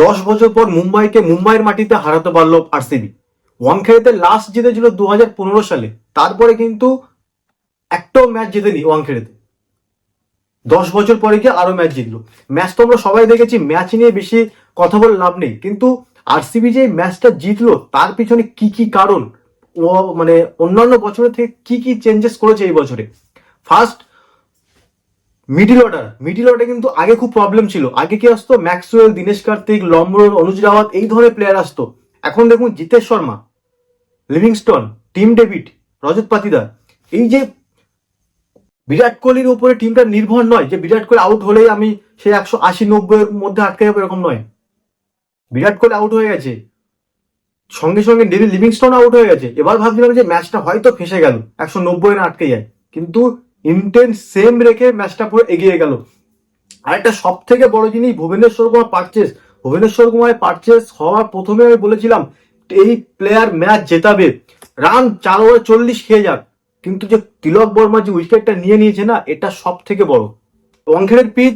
10 বছর পর মুম্বাইয়ের মাটিতে হারাতে পারলো আরসিবি। ওয়াংখেড়েতে লাস্ট জিতেছিল 2015 সালে, তারপরে কিন্তু একটাও ম্যাচ জেতেনি ওয়াংখেড়েতে। 10 বছর পরে গিয়ে আরো ম্যাচ জিতলো। ম্যাচ তো আমরা সবাই দেখেছি, ম্যাচ নিয়ে বেশি কথা বলে লাভ নেই, কিন্তু আরসিবি যে ম্যাচটা জিতলো তার পিছনে কি কি কারণ, ও মানে অন্যান্য বছরের থেকে কি কি চেঞ্জেস করেছে এই বছরে। ফার্স্ট, মিডিল অর্ডার কিন্তু আগে খুব প্রবলেম ছিল। আগে কি আসতো? ম্যাক্সওয়েল, দীনেশ কার্তিক, লম্বরোর, অনুজ রাওয়াত, এই ধরনের প্লেয়ার আসতো। এখন দেখুন Jitesh Sharma, Livingstone, Tim David, Rajat Patidar. এই যে বিরাট কোহলির উপরে টিমটা নির্ভর নয় যে বিরাট কোহলি আউট হলেই আমি সেই 180-90 এর মধ্যে আটকে যাবো, এরকম নয়। বিরাট কোহলি আউট হয়ে গেছে, সঙ্গে সঙ্গে ডেভিড লিভিংস্টন আউট হয়ে গেছে। এবার ভাবছিলাম যে ম্যাচটা হয়তো ফেসে গেল, 190 না আটকে যায়, কিন্তু ইন্টেন্স সেম রেখে ম্যাচটা পুরো এগিয়ে গেল। আরেকটা সব থেকে বড় জিনিস, ভুবনেশ্বর কুমার পারচেস হওয়ার প্রথমে আমি বলেছিলাম এই প্লেয়ার ম্যাচ জেতাবে, রান 4 ওভারে 40 খেয়ে যাক, কিন্তু যে তিলক বর্মা যে উইকেটটা নিয়ে নিয়েছে না, এটা সব থেকে বড়। ওয়াংখেড়ের পিচ,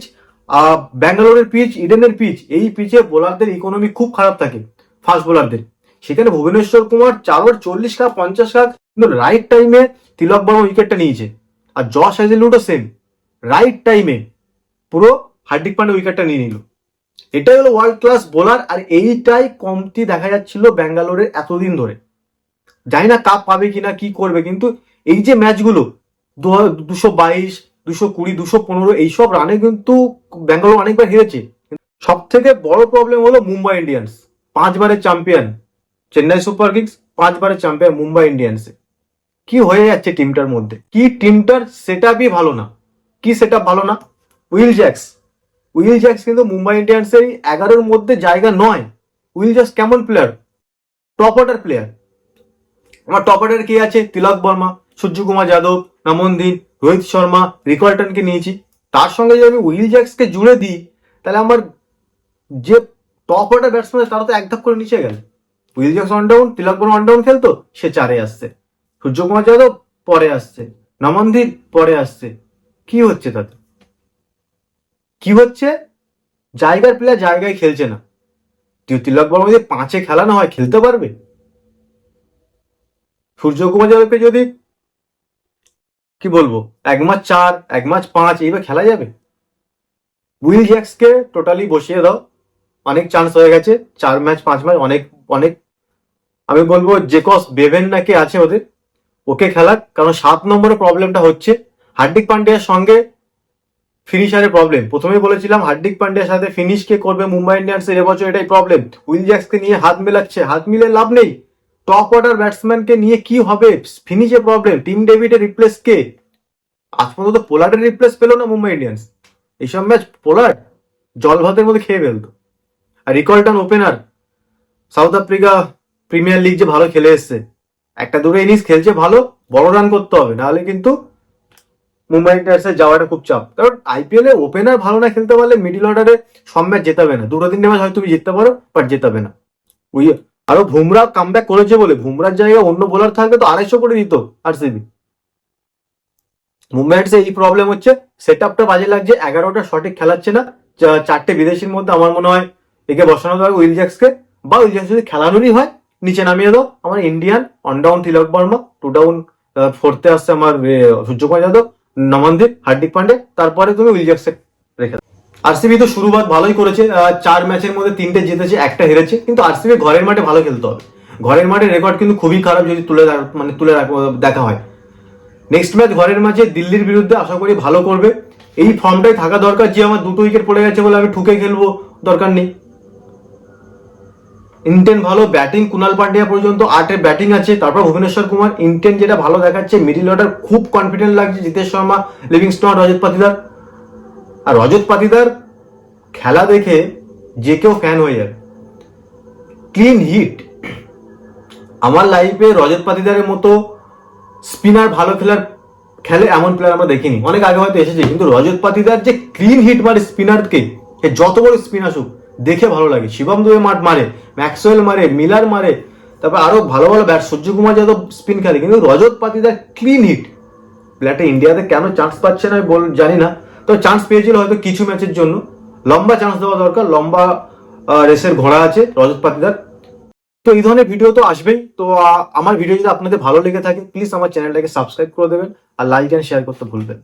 ব্যাঙ্গালোরের পিচ, ইডেনের পিচ, এই পিচে বোলারদের ইকোনমি খুব খারাপ থাকে, ফাস্ট বোলারদের। সেখানে ভুবনেশ্বর কুমার 4 ওভার 40 খা 50 খা, কিন্তু রাইট টাইমে তিলক বর্মা উইকেটটা নিয়েছে। আর জশ হ্যাজেলউডও সেম, রাইট টাইমে পুরো হার্দিক পান্ডে উইকেটটা নিয়ে নিল। এটাই হলো ওয়ার্ল্ড ক্লাস বোলার, আর এইটাই কমতি দেখা যাচ্ছিল ব্যাঙ্গালোরের এতদিন ধরে। জানি না কাপ পাবে কিনা, কি করবে, কিন্তু এই যে ম্যাচগুলো 222, 220, 215 এইসব রানে কিন্তু ব্যাঙ্গালোর অনেকবার হেরেছে। সব থেকে বড় প্রবলেম হলো মুম্বাই ইন্ডিয়ান্স, 5বারের চ্যাম্পিয়ন চেন্নাই সুপার কিংস, 5বারের চ্যাম্পিয়ন মুম্বাই ইন্ডিয়ান্সে। কি হয়ে যাচ্ছে টিমটার মধ্যে? কি টিমটার সেট আপই ভালো না। কি সেট আপ ভালো না? উইল জ্যাক্স কিন্তু মুম্বাই ইন্ডিয়ান্সের 11-র মধ্যে জায়গা নয়। উইল জ্যাক্স কেমন প্লেয়ার? Top order player. আমার টপ অর্ডার কে আছে? তিলক বর্মা, সূর্যকুমার যাদব, নমনদীপ, রোহিত শর্মা, রিকল্টনকে নিয়েছি। তার সঙ্গে যদি আমি উইল জ্যাক্সকে জুড়ে দিই, তাহলে আমার যে টপ অর্ডার ব্যাটসম্যান তারা তো এক ধাপ করে নিচে গেল। Will Jacks one down, Tilak Varma one down খেলতো, সে 4-এ আসছে। সূর্যকুমার যাদব পরে আসছে, নমনদীপ পরে আসছে। কি হচ্ছে তাতে? কি হচ্ছে? জায়গার প্লেয়ার জায়গায় খেলছে না। তিলক বর্মা যদি 5-এ খেলা না হয়, খেলতে পারবে? সূর্যকুমার যাদবকে যদি কি বলবো 1 ম্যাচ 4, 1 ম্যাচ 5 এইভাবে খেলা যাবে? উইল জ্যাক্সকে টোটালি বসিয়ে দাও, অনেক চান্স হয়ে গেছে, 4 ম্যাচ 5 ম্যাচ অনেক অনেক। আমি বলবো জেকস বেভেন নাকি আছে ওদের, ওকে খেলাক। কারণ 7 নম্বরের প্রবলেমটা হচ্ছে হার্দিক পান্ডিয়ার সঙ্গে ফিনিশারের প্রবলেম। প্রথমেই বলেছিলাম হার্দিক পান্ডিয়ার সাথে ফিনিশ কে করবে মুম্বাই ইন্ডিয়ান্সের, এবছর এটাই প্রবলেম। উইল জ্যাক্সকে নিয়ে হাত মেলাচ্ছে, হাত মিলে লাভ নেই। টপ অর্ডার ব্যাটসম্যানকে নিয়ে কি হবে? ফিনিশে প্রবলেম। টিম ডেভিডের রিপ্লেস কে? আজ পর্যন্ত পোলার্ডের রিপ্লেস পেলো না মুম্বাই ইন্ডিয়ান্স। এইসব ম্যাচ পোলার্ড জল ভাতের মধ্যে খেয়ে ফেলতো। আর Rickelton opener, South Africa Premier League যে ভালো খেলে এসছে, একটা দুটো ইনিংস খেলছে ভালো, বড় রান করতে হবে, নাহলে কিন্তু মুম্বাই ইন্ডিয়ান্সের যাওয়াটা খুব চাপ। কারণ আইপিএল এ ওপেনার ভালো না খেলতে পারলে মিডিল অর্ডারে সব ম্যাচ জেতাবে না। 2-3টে ম্যাচ হয়তো তুমি জিততে পারো, বাট জেতাবে না। ওই আরো বুমরা কামব্যাক করেছে বলে, বুমরার জায়গায় অন্য বোলার থাকলে তো 250 করে দিত আরসিবি। মুম্বাই ইন্ডিয়ান্সে এই প্রবলেম হচ্ছে, সেট আপটা বাজে লাগছে, 11টা সঠিক খেলাচ্ছে না। 4টে বিদেশির মধ্যে আমার মনে হয় একে বসানো দরকার উইল জ্যাক্সকে, বা উইল জ্যাক্স যদি খেলানোরই হয় নিচে নামিয়ে দাও। আমার Indian one down Tilak Varma, 2 down 4তে আসছে আমার সূর্যকুমার যাদব, নমনদীপ, হার্দিক পান্ডে, তারপরে তুমি উইল জ্যাক্সকে রেখে দাও। আরসিবি তো শুরুবাত ভালোই করেছে, 4 ম্যাচের মধ্যে 3টে জিতেছে, একটা হেরেছে, কিন্তু আরসিবি ঘরের মাঠে ভালো খেলতে হবে। ঘরের মাঠে রেকর্ড কিন্তু খুবই খারাপ যদি তুলে দেখা হয়। নেক্সট ম্যাচ ঘরের মাঝে দিল্লির বিরুদ্ধে, আশা করি ভালো করবে। এই ফর্মটাই থাকা দরকার, যে আমার 2টো উইকেট পড়ে গেছে বলে আমি ঠুকে খেলবো, দরকার নেই। ইন্টেন্ট ভালো, ব্যাটিং কুনাল পান্ডিয়া পর্যন্ত 8-এ ব্যাটিং আছে। তারপর ভুবনেশ্বর কুমার, ইন্টেন্ট যেটা ভালো দেখাচ্ছে। মিডিল অর্ডার খুব কনফিডেন্ট লাগছে, জিতেশ শর্মা, লিভিংস্টন, রজত পাতিদার। আর রজত পাতিদার খেলা দেখে যে কেউ ফ্যান হয়ে যাবে। Clean hit. আমার লাইফে রজত পাতিদারের মতো স্পিনার ভালো খেলে এমন প্লেয়ার আমরা দেখিনি। অনেক আগে হয়তো এসেছে, কিন্তু রজত পাতিদার যে ক্লিন হিট মারে স্পিনারকে, যত বড় স্পিন আসুক দেখে ভালো লাগে। শিবম দুবে মারে, ম্যাক্সওয়েল মারে, মিলার মারে, তারপর আরো ভালো ভালো ব্যাট, সূর্যকুমার যাদব স্পিন খেলে, কিন্তু রজত পাতিদার ক্লিন হিট। প্লেয়ারটা ইন্ডিয়াতে কেন চান্স পাচ্ছে না জানি না, তো চান্স পেয়েছিল হয়তো কিছু ম্যাচের জন্য। লম্বা চান্স দেওয়া দরকার, লম্বা রেসের ঘোড়া আছে রজত পাতিদার। তো এই ধরনের ভিডিও তো আসবেই। তো আমার ভিডিও যদি আপনাদের ভালো লেগে থাকে প্লিজ আমার চ্যানেলটাকে সাবস্ক্রাইব করে দেবেন আর লাইক অ্যান্ড শেয়ার করতে ভুলবেন না।